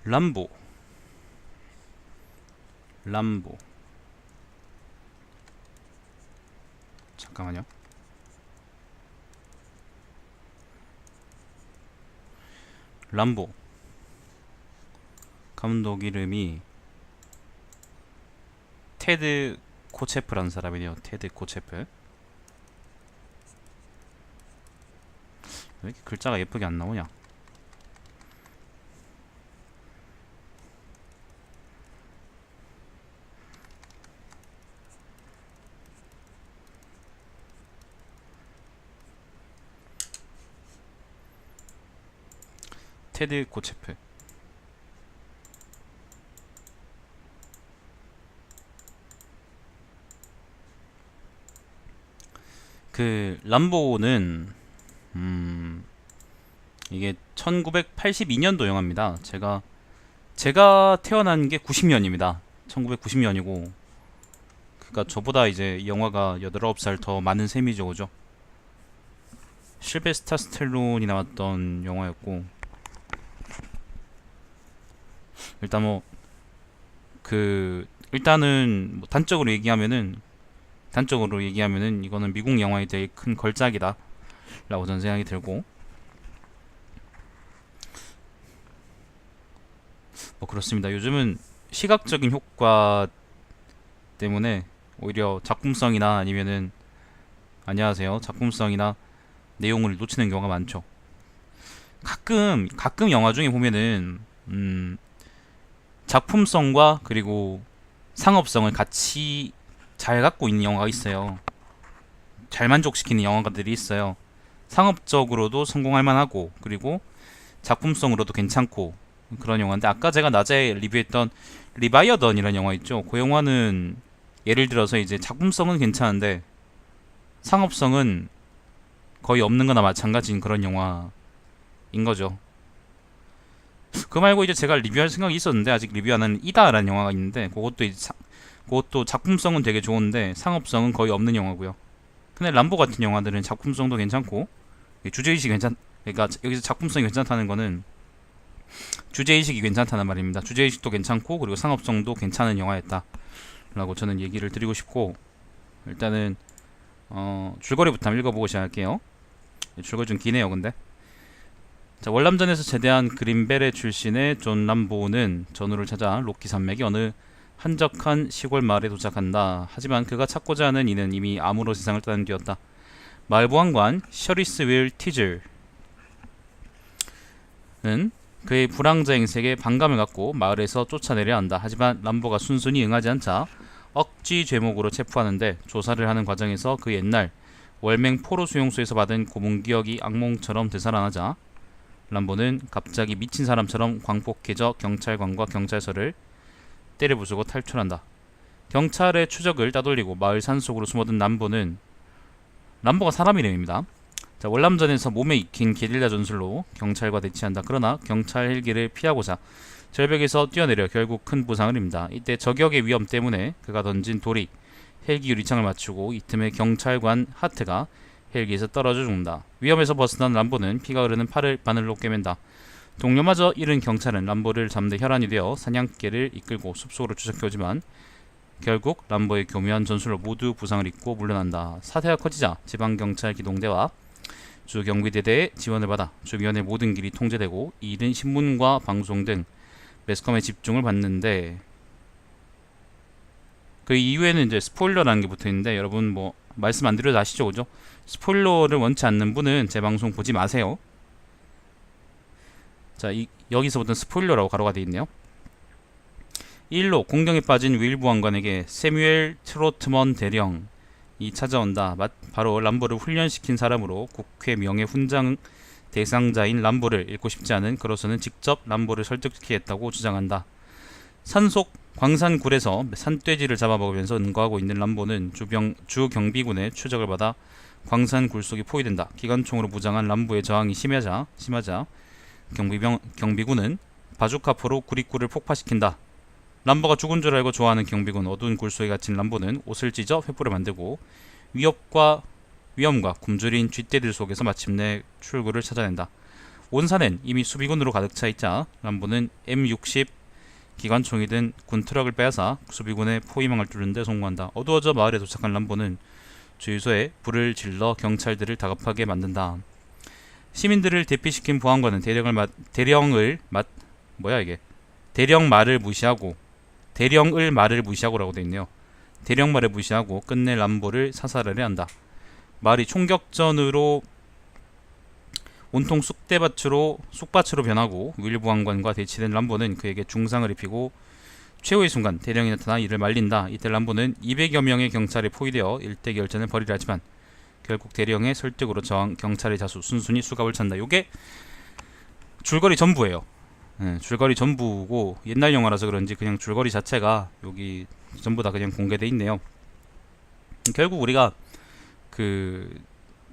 람보. 람보. 잠깐만요. 람보. 감독 이름이 테드 코체프라는 사람이네요. 테드 코체프. 왜 이렇게 글자가 예쁘게 안 나오냐? 테드 코체프. 그 람보는 이게 1982년도 영화입니다. 제가 태어난 게 90년입니다. 1990년이고 그러니까 저보다 이제 영화가 8, 9살 더 많은 셈이죠. 그죠? 실베스타 스텔론이 나왔던 영화였고 일단 뭐 일단은 뭐 단적으로 얘기하면은 이거는 미국 영화의 되게 큰 걸작이다 라고 저는 생각이 들고 뭐 그렇습니다. 요즘은 시각적인 효과 때문에 오히려 작품성이나 아니면은 안녕하세요 작품성이나 내용을 놓치는 경우가 많죠. 가끔 영화 중에 보면은 작품성과 그리고 상업성을 같이 잘 갖고 있는 영화가 있어요. 잘 만족시키는 영화들이 있어요. 상업적으로도 성공할 만하고 그리고 작품성으로도 괜찮고 그런 영화인데 아까 제가 낮에 리뷰했던 리바이어던이라는 영화 있죠. 그 영화는 예를 들어서 이제 작품성은 괜찮은데 상업성은 거의 없는 거나 마찬가지인 그런 영화인 거죠. 그 말고 이제 제가 리뷰할 생각이 있었는데 아직 리뷰 안 한 이다라는 영화가 있는데 그것도 작품성은 되게 좋은데 상업성은 거의 없는 영화고요. 근데 람보 같은 영화들은 작품성도 괜찮고 그러니까 여기서 작품성이 괜찮다는 거는 주제의식이 괜찮다는 말입니다. 주제의식도 괜찮고 그리고 상업성도 괜찮은 영화였다 라고 저는 얘기를 드리고 싶고 일단은 줄거리부터 한번 읽어보고 시작할게요. 줄거리 좀 기네요. 근데 자, 월남전에서 제대한 그린베레 출신의 존 람보는 전우를 찾아 로키 산맥의 어느 한적한 시골 마을에 도착한다. 하지만 그가 찾고자 하는 이는 이미 암으로 세상을 떠난 뒤였다. 마을 보안관 셔리스 윌 티즐은 그의 불황자 행색에 반감을 갖고 마을에서 쫓아내려 한다. 하지만 람보가 순순히 응하지 않자 억지 죄목으로 체포하는데 조사를 하는 과정에서 그 옛날 월맹 포로 수용소에서 받은 고문 기억이 악몽처럼 되살아나자 람보는 갑자기 미친 사람처럼 광폭해져 경찰관과 경찰서를 때려부수고 탈출한다. 경찰의 추적을 따돌리고 마을 산속으로 숨어든 람보가 사람 이름입니다. 자, 월남전에서 몸에 익힌 게릴라 전술로 경찰과 대치한다. 그러나 경찰 헬기를 피하고자 절벽에서 뛰어내려 결국 큰 부상을 입는다. 이때 저격의 위험 때문에 그가 던진 돌이 헬기 유리창을 맞추고 이 틈에 경찰관 하트가 헬기에서 떨어져 죽는다. 위험에서 벗어난 람보는 피가 흐르는 팔을 바늘로 꿰맨다. 동료마저 잃은 경찰은 람보를 잡는 데 혈안이 되어 사냥개를 이끌고 숲속으로 추적해오지만 결국 람보의 교묘한 전술로 모두 부상을 입고 물러난다. 사태가 커지자 지방경찰 기동대와 주경비대대의 지원을 받아 주변의 모든 길이 통제되고 이 일은 신문과 방송 등 매스컴의 집중을 받는데 그 이후에는 이제 스포일러라는 게 붙어있는데 여러분 뭐 말씀 안 드려도 아시죠? 그죠? 스포일러를 원치 않는 분은 제 방송 보지 마세요. 자, 여기서부터 스포일러라고 가로가 되어 있네요. 1로 공경에 빠진 윌 보안관에게 세뮤엘 트로트먼 대령이 찾아온다. 바로 람보를 훈련시킨 사람으로 국회 명예훈장 대상자인 람보를 잃고 싶지 않은 그로서는 직접 람보를 설득했다고 주장한다. 산속 광산굴에서 산돼지를 잡아먹으면서 응거하고 있는 람보는 주경비군의 추적을 받아 광산굴 속에 포위된다. 기관총으로 무장한 람보의 저항이 심하자 경비군은 바주카포로 구리굴을 폭파시킨다. 람보가 죽은 줄 알고 좋아하는 경비군 어두운 굴 속에 갇힌 람보는 옷을 찢어 횃불을 만들고 위험과 굶주린 쥐떼들 속에서 마침내 출구를 찾아낸다. 온산엔 이미 수비군으로 가득 차 있자 람보는 M60 기관총이 든 군 트럭을 빼앗아 수비군의 포위망을 뚫는 데 성공한다. 어두워져 마을에 도착한 람보는 주유소에 불을 질러 경찰들을 다급하게 만든다. 시민들을 대피시킨 보안관은 대령을 말을 무시하고라고 되어 있네요. 대령말을 무시하고 끝내 람보를 사살하려 한다. 마을이 총격전으로 온통 쑥밭으로 변하고 윌 보안관과 대치된 람보는 그에게 중상을 입히고 최후의 순간 대령이 나타나 이를 말린다. 이때 람보는 200여 명의 경찰에 포위되어 일대결전을 벌이려 하지만 결국 대령의 설득으로 저항 경찰의 자수 순순히 수갑을 찬다. 요게 줄거리 전부예요. 줄거리 전부고 옛날 영화라서 그런지 그냥 줄거리 자체가 여기 전부 다 그냥 공개돼 있네요. 결국 우리가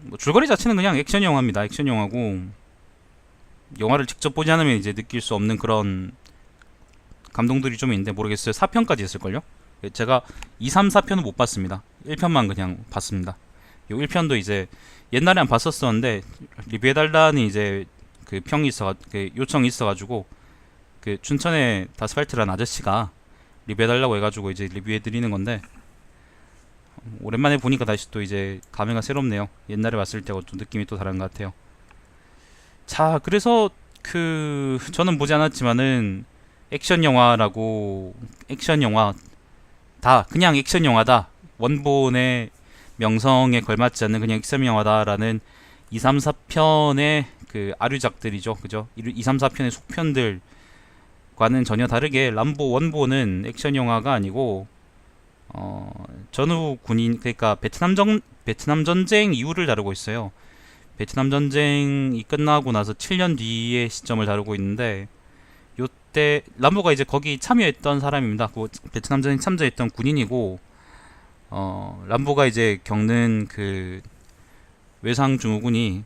뭐 줄거리 자체는 그냥 액션 영화입니다. 액션 영화고 영화를 직접 보지 않으면 이제 느낄 수 없는 그런 감동들이 좀 있는데 모르겠어요. 4편까지 했을걸요? 제가 2, 3, 4편은 못 봤습니다. 1편만 그냥 봤습니다. 요 1편도 이제 옛날에 안 봤었었는데 리뷰해달라는 이제 그 요청이 있어가지고 그 춘천의 다스팔트라는 아저씨가 리뷰해달라고 해가지고 이제 리뷰해드리는 건데 오랜만에 보니까 다시 또 이제 감회가 새롭네요. 옛날에 봤을 때하고 좀 느낌이 또 다른 것 같아요. 자, 그래서 저는 보지 않았지만은 액션 영화 다 그냥 액션 영화다. 원본의 명성에 걸맞지 않는 그냥 액션 영화다라는 2, 3, 4편의 그 아류작들이죠. 그죠? 2, 3, 4편의 속편들과는 전혀 다르게 람보 원본은 액션 영화가 아니고 전후 군인 그러니까 베트남 전쟁 이후를 다루고 있어요. 베트남 전쟁이 끝나고 나서 7년 뒤의 시점을 다루고 있는데 요때 람보가 이제 거기 참여했던 사람입니다. 그 베트남 전쟁 참전했던 군인이고 람보가 이제 겪는 그 외상 증후군이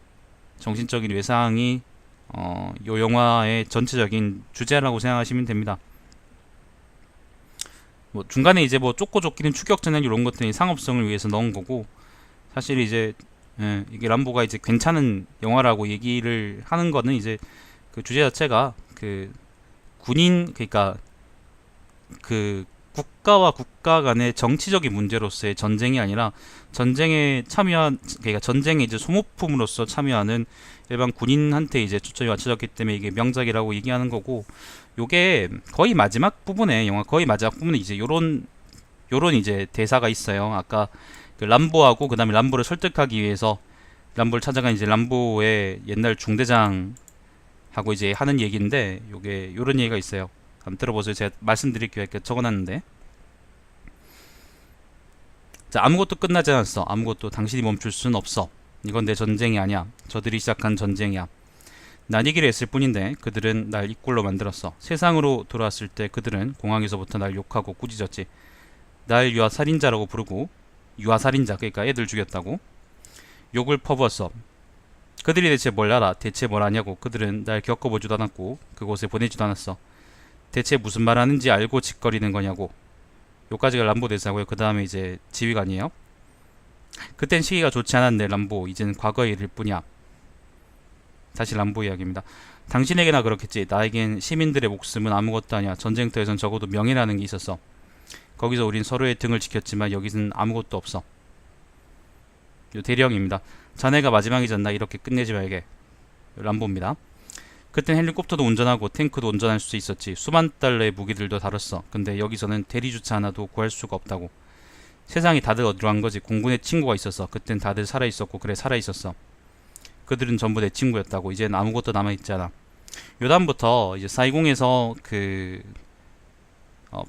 정신적인 외상이 요 영화의 전체적인 주제라고 생각하시면 됩니다. 뭐 중간에 이제 뭐 쫓고 쫓기는 추격전에 이런 것들이 상업성을 위해서 넣은 거고 사실 이제 이게 람보가 이제 괜찮은 영화라고 얘기를 하는 거는 이제 그 주제 자체가 그 군인 그러니까 그 국가와 국가 간의 정치적인 문제로서의 전쟁이 아니라 그러니까 전쟁에 이제 소모품으로서 참여하는 일반 군인한테 이제 초점이 맞춰졌기 때문에 이게 명작이라고 얘기하는 거고 요게 거의 마지막 부분에 이제 요런 이제 대사가 있어요. 아까 그 람보하고 그 다음에 람보를 설득하기 위해서 람보를 찾아간 이제 람보의 옛날 중대장하고 이제 하는 얘기인데 요게 요런 얘기가 있어요. 한번 들어보세요. 제가 말씀드릴게요. 이렇게 적어놨는데 자, 아무것도 끝나지 않았어. 아무것도 당신이 멈출 순 없어. 이건 내 전쟁이 아니야. 저들이 시작한 전쟁이야. 난 이기려 했을 뿐인데 그들은 날 이 꼴로 만들었어. 세상으로 돌아왔을 때 그들은 공항에서부터 날 욕하고 꾸짖었지. 날 유아살인자라고 부르고 유아살인자 그러니까 애들 죽였다고 욕을 퍼부었어. 그들이 대체 뭘 알아? 대체 뭘 아냐고. 그들은 날 겪어보지도 않았고 그곳에 보내지도 않았어. 대체 무슨 말 하는지 알고 짓거리는 거냐고. 요까지가 람보 대사고요. 그 다음에 이제 지휘관이에요. 그땐 시기가 좋지 않았네 람보. 이젠 과거의 일일 뿐이야. 다시 람보 이야기입니다. 당신에게나 그렇겠지. 나에겐 시민들의 목숨은 아무것도 아니야. 전쟁터에선 적어도 명예라는 게 있었어. 거기서 우린 서로의 등을 지켰지만 여기서는 아무것도 없어. 요 대령입니다. 자네가 마지막이잖나. 이렇게 끝내지 말게. 람보입니다. 그땐 헬리콥터도 운전하고 탱크도 운전할 수 있었지. 수만 달러의 무기들도 다뤘어. 근데 여기서는 대리주차 하나도 구할 수가 없다고. 세상이 다들 어디로 간 거지. 공군에 친구가 있었어. 그땐 다들 살아있었고 그래 살아있었어. 그들은 전부 내 친구였다고. 이젠 아무것도 남아있잖아. 요 다음부터 이제 사이공에서 그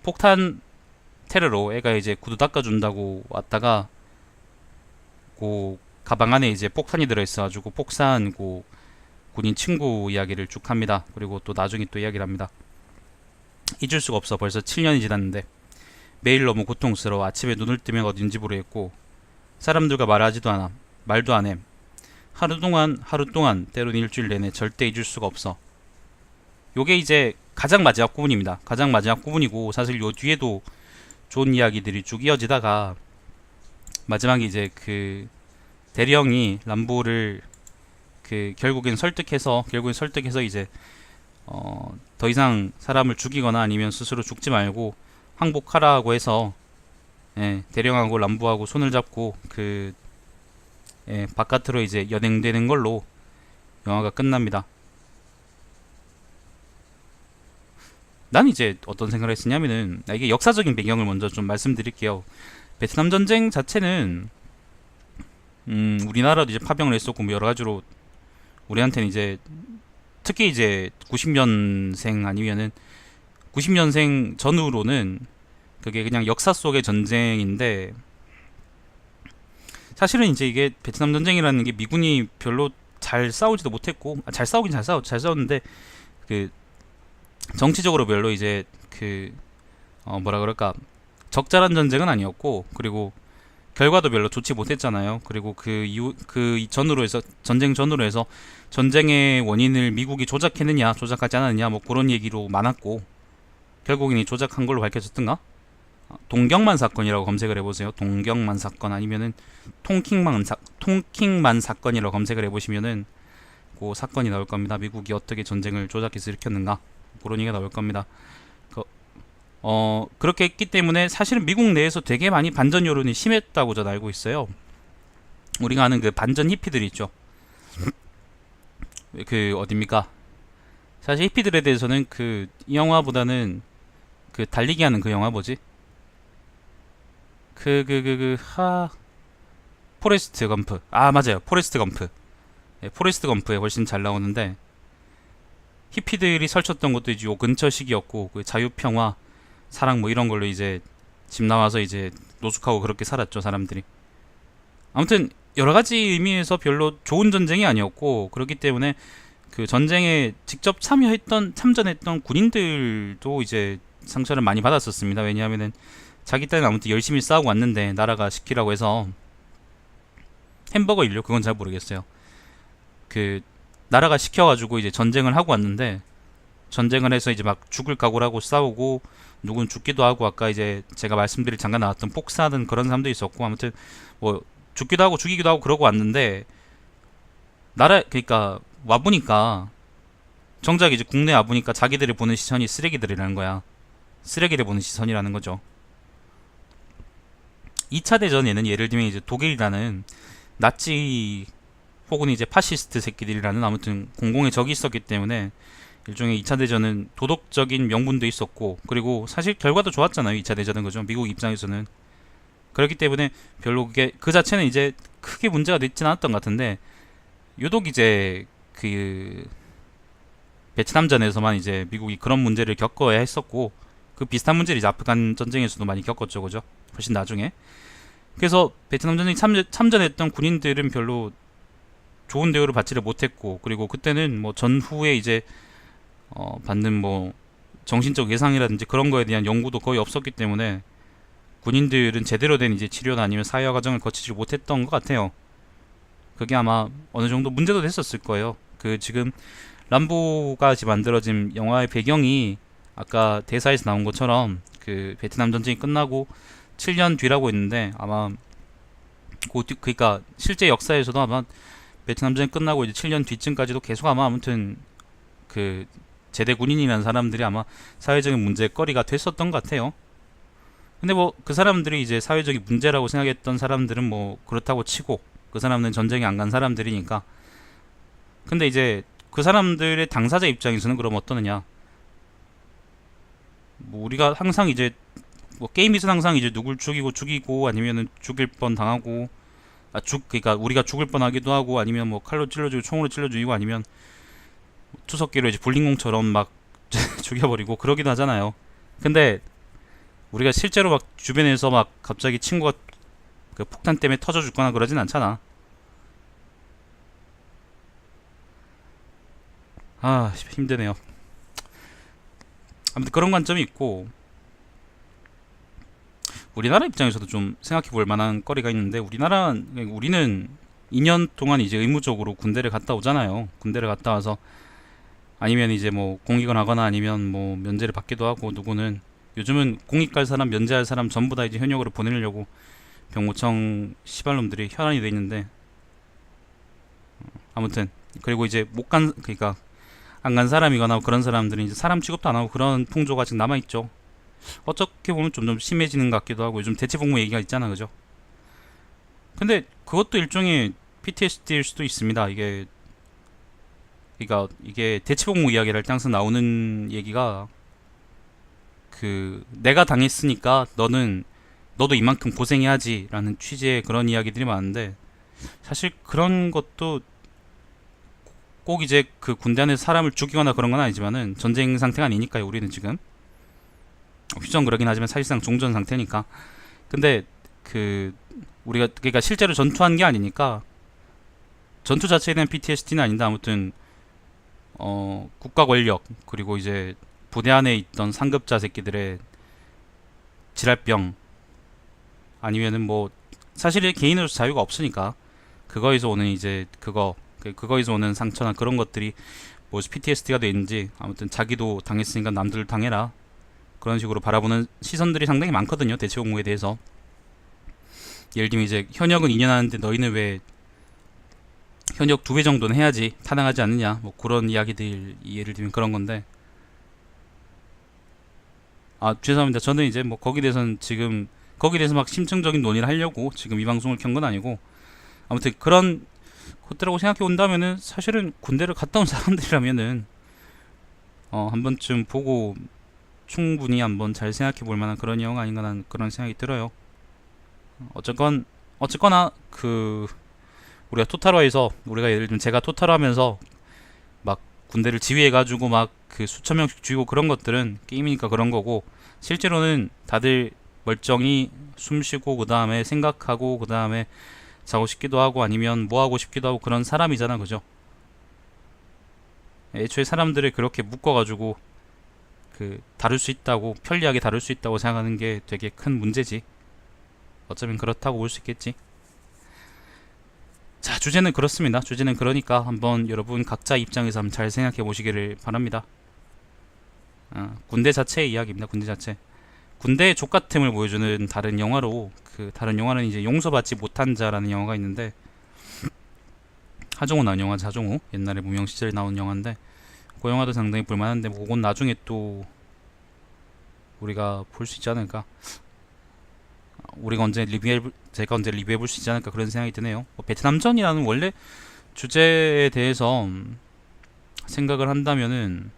폭탄 테러로 애가 이제 구두 닦아준다고 왔다가 그 가방 안에 이제 폭탄이 들어있어가지고 폭사한 그 군인 친구 이야기를 쭉 합니다. 그리고 또 나중에 또 이야기를 합니다. 잊을 수가 없어. 벌써 7년이 지났는데 매일 너무 고통스러워. 아침에 눈을 뜨면 어딘지 모르겠고 사람들과 말도 안 해. 하루 동안 때론 일주일 내내 절대 잊을 수가 없어. 요게 이제 가장 마지막 부분입니다. 가장 마지막 부분이고 사실 요 뒤에도 좋은 이야기들이 쭉 이어지다가 마지막에 이제 그 대령이 람보를 결국엔 설득해서 이제 더 이상 사람을 죽이거나 아니면 스스로 죽지 말고 항복하라고 해서 대령하고 람부하고 손을 잡고 바깥으로 이제 연행되는 걸로 영화가 끝납니다. 난 이제 어떤 생각을 했었냐면은 이게 역사적인 배경을 먼저 좀 말씀드릴게요. 베트남 전쟁 자체는 우리나라도 이제 파병을 했었고 뭐 여러 가지로 우리한테는 이제 특히 이제 90년생 아니면은 90년생 전후로는 그게 그냥 역사 속의 전쟁인데 사실은 이제 이게 베트남 전쟁이라는 게 미군이 별로 잘 싸우지도 못했고 잘 싸우긴 잘 싸웠는데 그 정치적으로 별로 이제 뭐라 그럴까 적절한 전쟁은 아니었고 그리고 결과도 별로 좋지 못했잖아요. 그리고 그 이후 전후로 해서 전쟁 전후로 해서 전쟁의 원인을 미국이 조작했느냐 조작하지 않았느냐 뭐 그런 얘기로 많았고 결국엔 이 조작한 걸로 밝혀졌던가? 동경만 사건이라고 검색을 해보세요. 동경만 사건 아니면은 통킹만 사건이라고 검색을 해보시면은 그 사건이 나올 겁니다. 미국이 어떻게 전쟁을 조작해서 일으켰는가 그런 얘기가 나올 겁니다. 그렇게 했기 때문에 사실은 미국 내에서 되게 많이 반전 여론이 심했다고 저는 알고 있어요. 우리가 아는 그 반전 히피들 있죠. 어딥니까? 사실 히피들에 대해서는 이 영화보다는 달리기 하는 그 영화 뭐지? 포레스트 검프. 아, 맞아요. 포레스트 검프. 포레스트 검프에 훨씬 잘 나오는데, 히피들이 설쳤던 것도 이제 요 근처 시기였고, 자유평화, 사랑 뭐 이런 걸로 이제 집 나와서 이제 노숙하고 그렇게 살았죠, 사람들이. 아무튼, 여러 가지 의미에서 별로 좋은 전쟁이 아니었고, 그렇기 때문에 그 전쟁에 직접 참전했던 군인들도 이제 상처를 많이 받았었습니다. 왜냐하면은 자기 딴에 아무튼 열심히 싸우고 왔는데 나라가 시키라고 해서 햄버거 인류 그건 잘 모르겠어요. 나라가 시켜가지고 이제 전쟁을 하고 왔는데 전쟁을 해서 이제 막 죽을 각오를 하고 싸우고 누군 죽기도 하고 아까 이제 제가 말씀드릴 잠깐 나왔던 폭사하는 그런 사람도 있었고 아무튼 뭐 죽기도 하고 죽이기도 하고 그러고 왔는데 그러니까 와보니까 정작 이제 국내에 와보니까 자기들이 보는 시선이 쓰레기들이라는 거야. 쓰레기를 보는 시선이라는 거죠. 2차 대전에는 예를 들면 이제 독일이라는 나치 혹은 이제 파시스트 새끼들이라는 아무튼 공공의 적이 있었기 때문에 일종의 2차 대전은 도덕적인 명분도 있었고 그리고 사실 결과도 좋았잖아요. 2차 대전은 그죠. 미국 입장에서는 그렇기 때문에 별로 그 자체는 이제 크게 문제가 됐진 않았던 것 같은데 유독 이제 베트남전에서만 이제 미국이 그런 문제를 겪어야 했었고 그 비슷한 문제를 이제 아프간 전쟁에서도 많이 겪었죠, 그죠? 훨씬 나중에. 그래서 베트남 전쟁 참전했던 군인들은 별로 좋은 대우를 받지를 못했고 그리고 그때는 뭐 전후에 이제 받는 뭐 정신적 예상이라든지 그런 거에 대한 연구도 거의 없었기 때문에 군인들은 제대로 된 이제 치료나 아니면 사회화 과정을 거치지 못했던 것 같아요. 그게 아마 어느 정도 문제도 됐었을 거예요. 지금 람보가 만들어진 영화의 배경이 아까 대사에서 나온 것처럼 베트남 전쟁이 끝나고 7년 뒤라고 했는데 아마 그러니까 실제 역사에서도 아마 베트남 전쟁 끝나고 이제 7년 뒤쯤까지도 계속 아마 아무튼 제대 군인이라는 사람들이 아마 사회적인 문제거리가 됐었던 것 같아요. 근데 뭐 그 사람들이 이제 사회적인 문제라고 생각했던 사람들은 뭐 그렇다고 치고 그 사람은 전쟁에 안 간 사람들이니까. 근데 이제 그 사람들의 당사자 입장에서는 그럼 어떠느냐? 뭐 우리가 항상 이제 뭐 게임에서는 항상 이제 누굴 죽이고 아니면은 죽일 뻔 당하고 그러니까 우리가 죽을 뻔하기도 하고 아니면 뭐 칼로 찔러주고 총으로 찔러주고 아니면 투석기로 이제 불링공처럼 막 죽여버리고 그러기도 하잖아요. 근데 우리가 실제로 막 주변에서 막 갑자기 친구가 폭탄 때문에 터져 죽거나 그러진 않잖아. 힘드네요. 아무튼 그런 관점이 있고 우리나라 입장에서도 좀 생각해 볼 만한 거리가 있는데 우리는 2년 동안 이제 의무적으로 군대를 갔다 오잖아요. 군대를 갔다 와서 아니면 이제 뭐 공익을 하거나 아니면 뭐 면제를 받기도 하고 누구는 요즘은 공익 갈 사람 면제할 사람 전부 다 이제 현역으로 보내려고 병무청 시발놈들이 혈안이 돼 있는데 아무튼 그리고 이제 못 간, 그러니까 안 간 사람이거나 그런 사람들은 이제 사람 취급도 안 하고 그런 풍조가 아직 남아 있죠. 어떻게 보면 좀 심해지는 것 같기도 하고 요즘 대체복무 얘기가 있잖아, 그죠? 근데 그것도 일종의 PTSD일 수도 있습니다. 이게 그러니까 이게 대체복무 이야기를 할 때 항상 나오는 얘기가 그 내가 당했으니까 너도 이만큼 고생해야지라는 취지의 그런 이야기들이 많은데 사실 그런 것도 꼭 이제 그 군대 안에서 사람을 죽이거나 그런 건 아니지만은 전쟁 상태가 아니니까요. 우리는 지금 휴전 그러긴 하지만 사실상 종전 상태니까. 근데 그 우리가 그러니까 실제로 전투한 게 아니니까 전투 자체에 대한 PTSD는 아닌데 아무튼 국가 권력 그리고 이제 부대 안에 있던 상급자 새끼들의 지랄병 아니면은 뭐 사실 개인으로서 자유가 없으니까 그거에서 오는 이제 그거에서 오는 상처나 그런 것들이 뭐 PTSD가 되는지 아무튼 자기도 당했으니까 남들 당해라 그런 식으로 바라보는 시선들이 상당히 많거든요. 대체복무에 대해서. 예를 들면 이제 현역은 2년 하는데 너희는 왜 현역 2배 정도는 해야지 타당하지 않느냐 뭐 그런 이야기들 예를 들면 그런 건데 아 죄송합니다. 저는 이제 뭐 거기에 대해서 막 심층적인 논의를 하려고 지금 이 방송을 켠 건 아니고 아무튼 그런 것들하고 생각해 본다면은 사실은 군대를 갔다 온 사람들이라면은 한 번쯤 보고 충분히 한번 잘 생각해 볼 만한 그런 영화 아닌가 하는 그런 생각이 들어요. 어쨌거나 그 우리가 토탈화해서 우리가 예를 들면 제가 토탈화하면서 막 군대를 지휘해 가지고 막 그 수천 명씩 죽이고 그런 것들은 게임이니까 그런 거고 실제로는 다들 멀쩡히 숨 쉬고 그 다음에 생각하고 그 다음에 자고 싶기도 하고 아니면 뭐 하고 싶기도 하고 그런 사람이잖아, 그죠? 애초에 사람들을 그렇게 묶어가지고 그 다룰 수 있다고 편리하게 다룰 수 있다고 생각하는 게 되게 큰 문제지. 어쩌면 그렇다고 볼 수 있겠지. 자, 주제는 그렇습니다. 주제는 그러니까 한번 여러분 각자 입장에서 한번 잘 생각해 보시기를 바랍니다. 군대 자체의 이야기입니다. 군대 자체. 군대의 족같음을 보여주는 다른 영화로 그 다른 영화는 이제 용서받지 못한 자라는 영화가 있는데 하정우 나온 영화죠. 하정우 옛날에 무명 시절에 나온 영화인데 그 영화도 상당히 볼만한데 뭐 그건 나중에 또 우리가 볼 수 있지 않을까. 제가 언제 리뷰해 볼 수 있지 않을까 그런 생각이 드네요. 뭐 베트남전이라는 원래 주제에 대해서 생각을 한다면은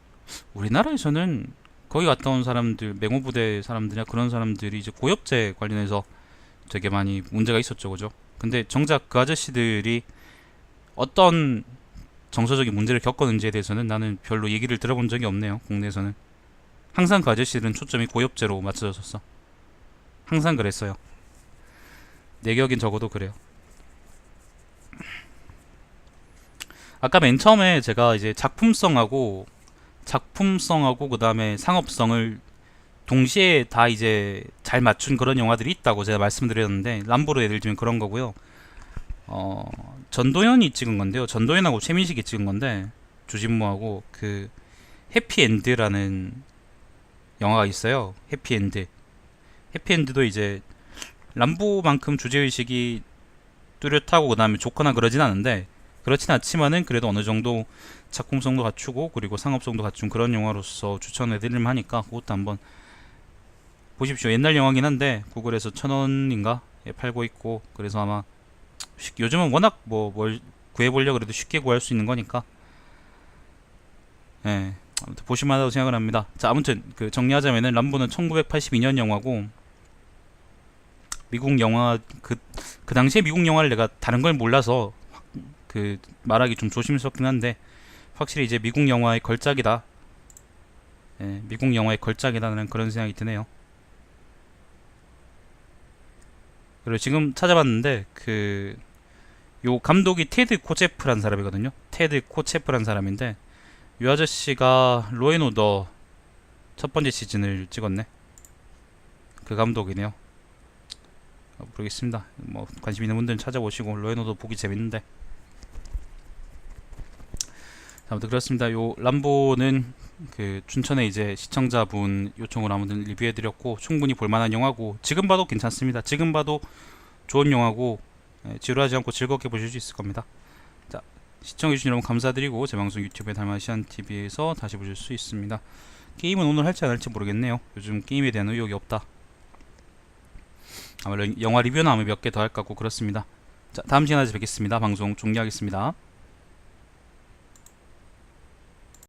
우리나라에서는 거기 갔다 온 사람들, 맹호부대 사람들이나 그런 사람들이 이제 고엽제 관련해서 되게 많이 문제가 있었죠, 그죠? 근데 정작 그 아저씨들이 어떤 정서적인 문제를 겪었는지에 대해서는 나는 별로 얘기를 들어본 적이 없네요, 국내에서는. 항상 그 아저씨들은 초점이 고엽제로 맞춰졌었어. 항상 그랬어요. 내 기억엔 적어도 그래요. 아까 맨 처음에 제가 이제 작품성하고 그 다음에 상업성을 동시에 다 이제 잘 맞춘 그런 영화들이 있다고 제가 말씀드렸는데 람보로 예를 들면 그런 거고요. 전도연이 찍은 건데요. 전도연하고 최민식이 찍은 건데 주진모하고 그 해피엔드라는 영화가 있어요. 해피엔드. 해피엔드도 이제 람보만큼 주제의식이 뚜렷하고 그 다음에 좋거나 그러진 않은데 그렇진 않지만은 그래도 어느 정도 작품성도 갖추고 그리고 상업성도 갖춘 그런 영화로서 추천해드릴만 하니까 그것도 한번 보십시오. 옛날 영화긴 한데 구글에서 1,000원인가 팔고 있고 그래서 아마 요즘은 워낙 뭘 구해보려고 그래도 쉽게 구할 수 있는 거니까 예 아무튼 보실만하다고 생각을 합니다. 자 아무튼 그 정리하자면은 람보는 1982년 영화고 미국 영화 그 당시에 미국 영화를 내가 다른 걸 몰라서 그 말하기 좀 조심스럽긴 한데 확실히 이제 미국 영화의 걸작이다. 예, 미국 영화의 걸작이다라는 그런 생각이 드네요. 그리고 지금 찾아봤는데 그 요 감독이 테드 코체프란 사람이거든요. 테드 코체프란 사람인데 이 아저씨가 로앤오더 첫 번째 시즌을 찍었네. 그 감독이네요. 모르겠습니다. 뭐 관심 있는 분들은 찾아보시고 로앤오더 보기 재밌는데. 아무튼 그렇습니다. 요 람보는 그 춘천에 이제 시청자분 요청으로 아무튼 리뷰해드렸고 충분히 볼만한 영화고 지금 봐도 괜찮습니다. 지금 봐도 좋은 영화고 지루하지 않고 즐겁게 보실 수 있을 겁니다. 자 시청해주신 여러분 감사드리고 제 방송 유튜브에 달마시안TV에서 다시 보실 수 있습니다. 게임은 오늘 할지 안 할지 모르겠네요. 요즘 게임에 대한 의욕이 없다. 아마 영화 리뷰나 몇 개 더 할까 고 그렇습니다. 자, 다음 시간에 뵙겠습니다. 방송 종료하겠습니다.